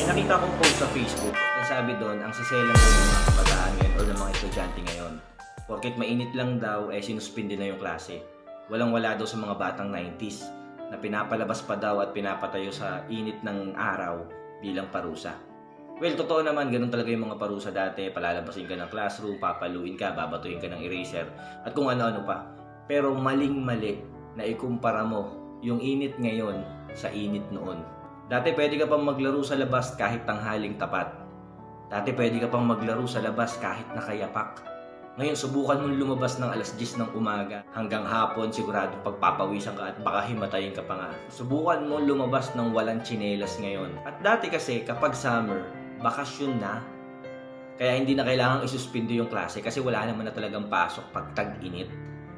nakita kong post sa Facebook, nasabi doon, ang siselan ng mga kabataan ngayon o ng mga estudyante ngayon. Porket mainit lang daw, sinuspindi na yung klase. Walang-wala daw sa mga batang 90s na pinapalabas pa daw at pinapatayo sa init ng araw bilang parusa. Well, totoo naman, ganun talaga yung mga parusa dati. Palalabasin ka ng classroom, papaluin ka, babatuin ka ng eraser, at kung ano-ano pa. Pero maling-mali na ikumpara mo yung init ngayon sa init noon. Dati pwede ka pang maglaro sa labas kahit tanghaling tapat. Dati pwede ka pang maglaro sa labas kahit nakayapak. Ngayon, subukan mong lumabas ng alas 10 ng umaga hanggang hapon, sigurado pagpapawisan ka at baka himatayin ka pa nga. Subukan mong lumabas ng walang tsinelas ngayon. At dati kasi, kapag summer, bakasyon na. Kaya hindi na kailangang isuspindi yung klase kasi wala naman na talagang pasok pag tag-init.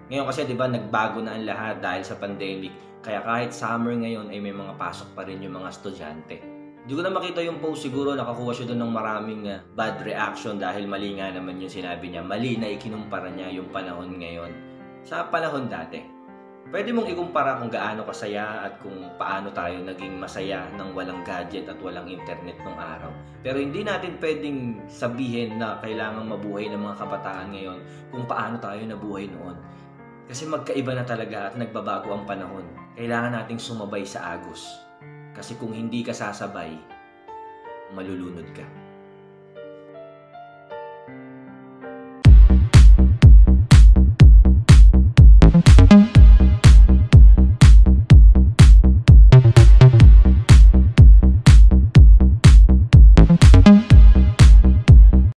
Ngayon kasi, di ba, nagbago na ang lahat dahil sa pandemic. Kaya kahit summer ngayon ay may mga pasok pa rin yung mga estudyante. Hindi ko na makita yung post, siguro nakakuha siya doon ng maraming bad reaction dahil mali nga naman yung sinabi niya. Mali na ikinumpara niya yung panahon ngayon sa panahon dati. Pwede mong ikumpara kung gaano kasaya at kung paano tayo naging masaya ng walang gadget at walang internet nung araw. Pero hindi natin pwedeng sabihin na kailangan mabuhay ng mga kabataan ngayon kung paano tayo nabuhay noon. Kasi magkaiba na talaga at nagbabago ang panahon. Kailangan nating sumabay sa agos. Kasi kung hindi ka sasabay, malulunod ka.